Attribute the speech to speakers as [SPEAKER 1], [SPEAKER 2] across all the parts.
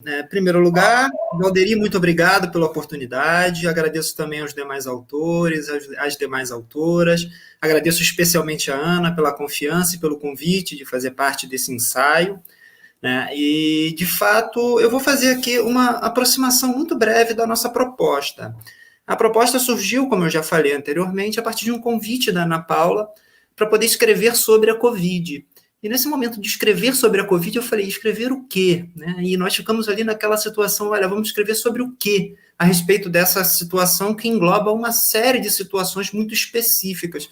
[SPEAKER 1] Em primeiro lugar, Valderi, muito obrigado pela oportunidade. Agradeço também aos demais autores, às demais autoras. Agradeço especialmente a Ana pela confiança e pelo convite de fazer parte desse ensaio, né? E, de fato, eu vou fazer aqui uma aproximação muito breve da nossa proposta. A proposta surgiu, como eu já falei anteriormente, a partir de um convite da Ana Paula para poder escrever sobre a Covid. E nesse momento de escrever sobre a Covid, eu falei, escrever o quê? Né? E nós ficamos ali naquela situação, olha, vamos escrever sobre o quê? A respeito dessa situação que engloba uma série de situações muito específicas.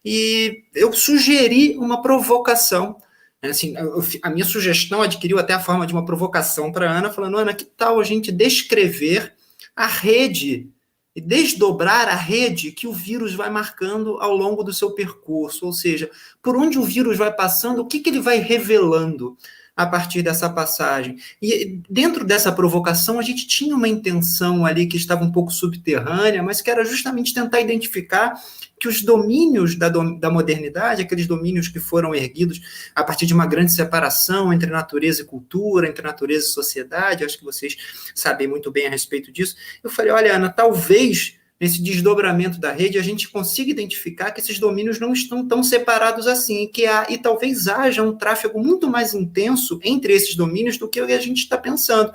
[SPEAKER 1] E eu sugeri uma provocação. Assim, a minha sugestão adquiriu até a forma de uma provocação para a Ana, falando, Ana, que tal a gente descrever a rede e desdobrar a rede que o vírus vai marcando ao longo do seu percurso, ou seja, por onde o vírus vai passando, o que ele vai revelando a partir dessa passagem. E dentro dessa provocação, a gente tinha uma intenção ali que estava um pouco subterrânea, mas que era justamente tentar identificar que os domínios da modernidade, aqueles domínios que foram erguidos a partir de uma grande separação entre natureza e cultura, entre natureza e sociedade, acho que vocês sabem muito bem a respeito disso. Eu falei, olha, Ana, talvez nesse desdobramento da rede a gente consiga identificar que esses domínios não estão tão separados assim, e talvez haja um tráfego muito mais intenso entre esses domínios do que a gente está pensando.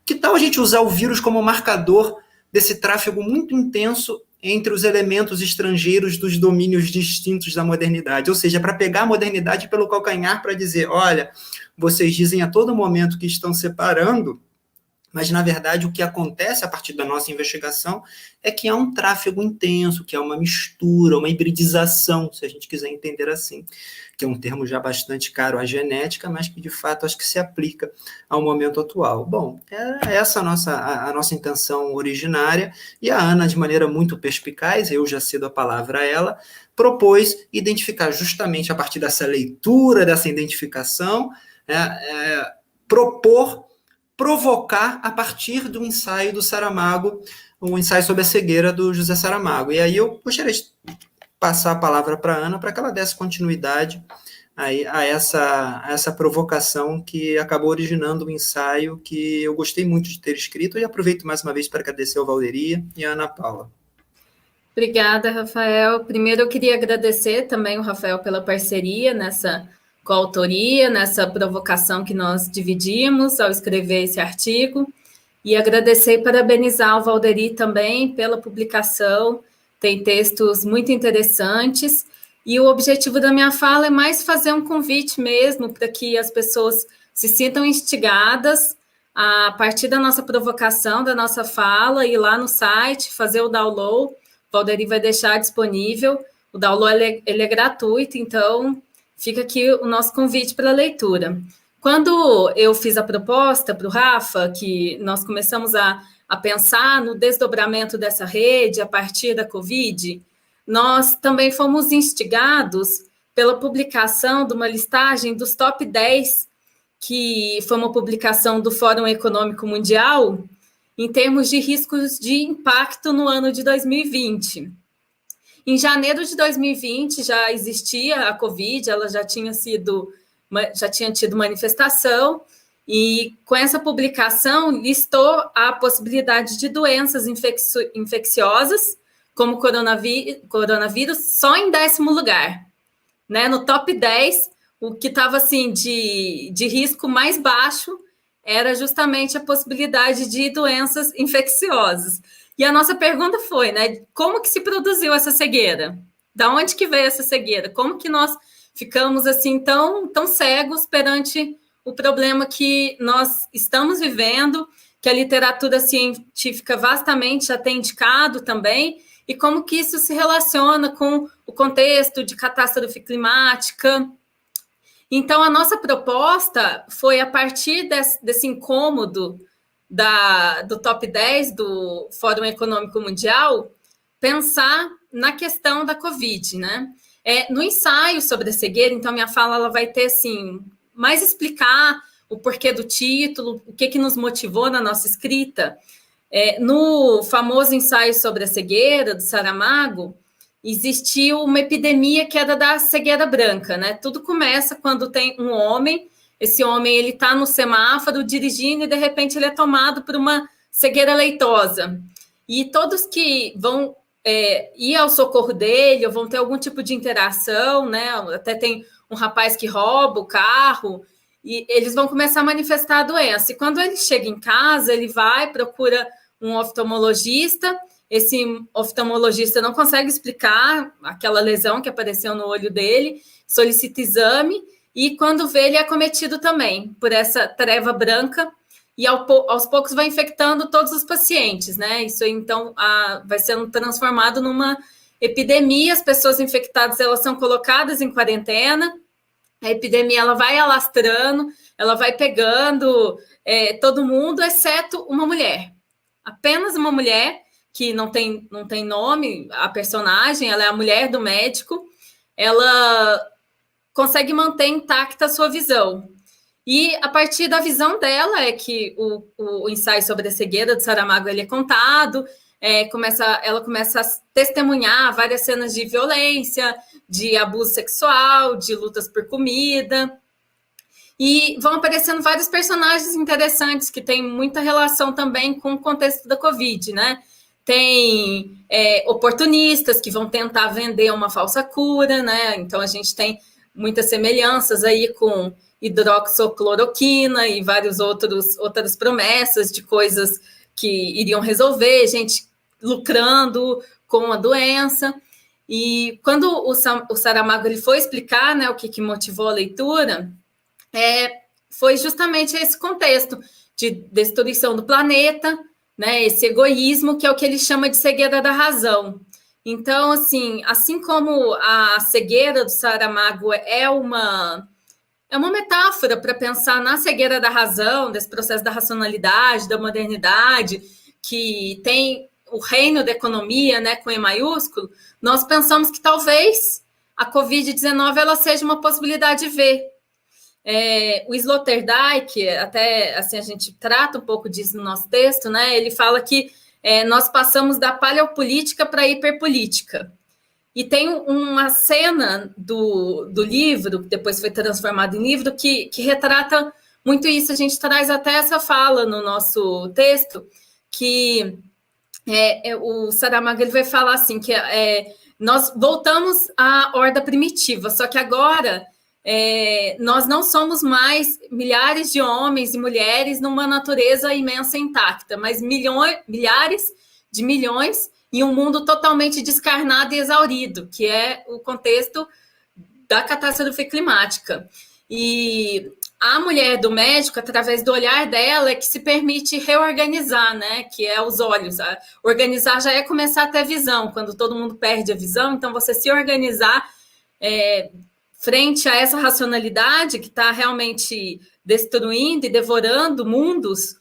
[SPEAKER 1] Que tal a gente usar o vírus como marcador desse tráfego muito intenso entre os elementos estrangeiros dos domínios distintos da modernidade, ou seja, para pegar a modernidade pelo calcanhar para dizer, olha, vocês dizem a todo momento que estão separando, mas, na verdade, o que acontece a partir da nossa investigação é que há um tráfego intenso, que há uma mistura, uma hibridização, se a gente quiser entender assim, que é um termo já bastante caro à genética, mas que, de fato, acho que se aplica ao momento atual. Bom, é essa a nossa intenção originária, e a Ana, de maneira muito perspicaz, eu já cedo a palavra a ela, propôs identificar justamente a partir dessa leitura, dessa identificação, provocar a partir do ensaio do Saramago, o ensaio sobre a cegueira do José Saramago. E aí eu gostaria de passar a palavra para a Ana para que ela desse continuidade a essa provocação que acabou originando um ensaio que eu gostei muito de ter escrito, e aproveito mais uma vez para agradecer ao Valderi e a Ana Paula.
[SPEAKER 2] Obrigada, Rafael. Primeiro eu queria agradecer também o Rafael pela parceria nessa coautoria, nessa provocação que nós dividimos ao escrever esse artigo, e agradecer e parabenizar o Valderi também pela publicação, tem textos muito interessantes, e o objetivo da minha fala é mais fazer um convite mesmo para que as pessoas se sintam instigadas a partir da nossa provocação, da nossa fala, ir lá no site, fazer o download. O Valderi vai deixar disponível, o download ele é gratuito, então fica aqui o nosso convite para a leitura. Quando eu fiz a proposta para o Rafa, que nós começamos a pensar no desdobramento dessa rede a partir da Covid, nós também fomos instigados pela publicação de uma listagem dos top 10, que foi uma publicação do Fórum Econômico Mundial, em termos de riscos de impacto no ano de 2020. Em janeiro de 2020 já existia a Covid, ela já tinha tido manifestação, e com essa publicação listou a possibilidade de doenças infecciosas, como coronavírus, só em 10º lugar. Né? No top 10, o que estava assim, de risco mais baixo era justamente a possibilidade de doenças infecciosas. E a nossa pergunta foi, né, como que se produziu essa cegueira? Da onde que veio essa cegueira? Como que nós ficamos assim tão cegos perante o problema que nós estamos vivendo, que a literatura científica vastamente já tem indicado também, e como que isso se relaciona com o contexto de catástrofe climática. Então, a nossa proposta foi, a partir desse incômodo do top 10 do Fórum Econômico Mundial, pensar na questão da Covid, né? No ensaio sobre a cegueira, então, minha fala ela vai ter, assim, mais explicar o porquê do título, o que nos motivou na nossa escrita. No famoso ensaio sobre a cegueira, do Saramago, existiu uma epidemia que era da cegueira branca, né? Tudo começa quando tem um homem, esse homem ele está no semáforo dirigindo e de repente ele é tomado por uma cegueira leitosa. E todos que vão ir ao socorro dele ou vão ter algum tipo de interação, né? Até tem um rapaz que rouba o carro e eles vão começar a manifestar a doença. E quando ele chega em casa, ele vai, procura um oftalmologista. Esse oftalmologista não consegue explicar aquela lesão que apareceu no olho dele, solicita exame e quando vê, ele é acometido também por essa treva branca e aos poucos vai infectando todos os pacientes, né? Isso então vai sendo transformado numa epidemia, as pessoas infectadas elas são colocadas em quarentena, a epidemia ela vai alastrando, ela vai pegando todo mundo, exceto uma mulher. Apenas uma mulher, que não tem nome, a personagem, ela é a mulher do médico, ela consegue manter intacta a sua visão. E a partir da visão dela é que o ensaio sobre a cegueira do Saramago ele é contado, ela começa a testemunhar várias cenas de violência, de abuso sexual, de lutas por comida, e vão aparecendo vários personagens interessantes que têm muita relação também com o contexto da Covid, né? Tem oportunistas que vão tentar vender uma falsa cura, né? Então a gente tem muitas semelhanças aí com hidroxicloroquina e várias outras promessas de coisas que iriam resolver, gente lucrando com a doença. E quando o Saramago ele foi explicar, né, o que motivou a leitura, foi justamente esse contexto de destruição do planeta, né, esse egoísmo, que é o que ele chama de cegueira da razão. Então, assim como a cegueira do Saramago é uma metáfora para pensar na cegueira da razão, desse processo da racionalidade, da modernidade, que tem o reino da economia, né, com E maiúsculo, nós pensamos que talvez a Covid-19 ela seja uma possibilidade de ver. O Sloterdijk, até assim, a gente trata um pouco disso no nosso texto, né, ele fala que nós passamos da paleopolítica para a hiperpolítica. E tem uma cena do livro, que depois foi transformado em livro, que retrata muito isso. A gente traz até essa fala no nosso texto, que o Saramago ele vai falar assim, que nós voltamos à horda primitiva, só que agora nós não somos mais milhares de homens e mulheres numa natureza imensa e intacta, mas milhares de milhões em um mundo totalmente descarnado e exaurido, que é o contexto da catástrofe climática. E a mulher do médico, através do olhar dela, é que se permite reorganizar, né? Que é os olhos. Organizar já é começar a ter visão, quando todo mundo perde a visão, então você se organizar frente a essa racionalidade que está realmente destruindo e devorando mundos,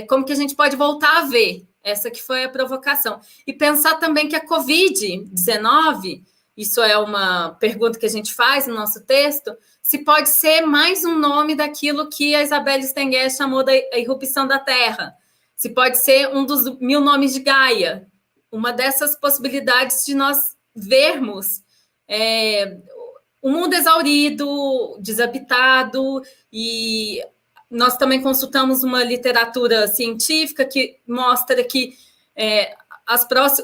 [SPEAKER 2] como que a gente pode voltar a ver? Essa que foi a provocação. E pensar também que a Covid-19, isso é uma pergunta que a gente faz no nosso texto, se pode ser mais um nome daquilo que a Isabelle Stengel chamou da irrupção da Terra. Se pode ser um dos 1000 nomes de Gaia. Uma dessas possibilidades de nós vermos o mundo exaurido, desabitado, e nós também consultamos uma literatura científica que mostra que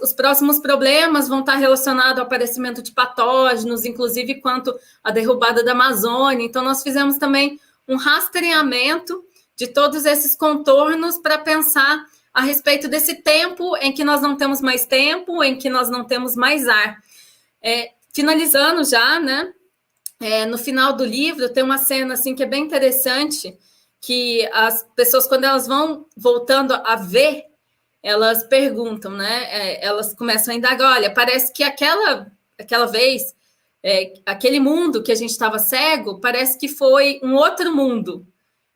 [SPEAKER 2] os próximos problemas vão estar relacionados ao aparecimento de patógenos, inclusive quanto à derrubada da Amazônia. Então, nós fizemos também um rastreamento de todos esses contornos para pensar a respeito desse tempo em que nós não temos mais tempo, em que nós não temos mais ar. Finalizando já, né? No final do livro tem uma cena assim, que é bem interessante, que as pessoas, quando elas vão voltando a ver, elas perguntam, né? Elas começam a indagar, olha, parece que aquela vez, aquele mundo que a gente estava cego, parece que foi um outro mundo.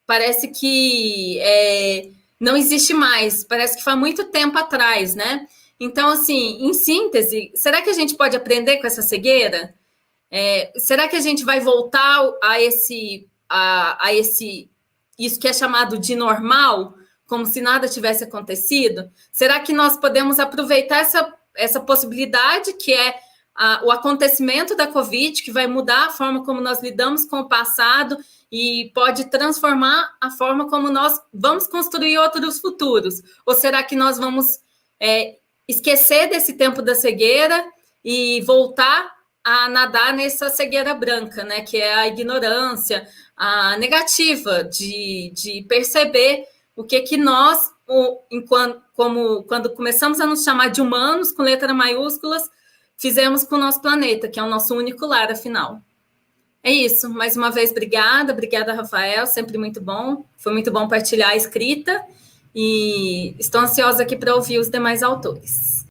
[SPEAKER 2] Parece que não existe mais, parece que foi há muito tempo atrás, né? Então, assim, em síntese, será que a gente pode aprender com essa cegueira? Será que a gente vai voltar a isso que é chamado de normal, como se nada tivesse acontecido? Será que nós podemos aproveitar essa possibilidade, que é o acontecimento da Covid, que vai mudar a forma como nós lidamos com o passado e pode transformar a forma como nós vamos construir outros futuros? Ou será que nós vamos esquecer desse tempo da cegueira e voltar a nadar nessa cegueira branca, né, que é a ignorância, a negativa de perceber o que nós, quando começamos a nos chamar de humanos, com letras maiúsculas, fizemos com o nosso planeta, que é o nosso único lar, afinal. É isso. Mais uma vez, obrigada, Rafael, sempre muito bom. Foi muito bom partilhar a escrita e estou ansiosa aqui para ouvir os demais autores.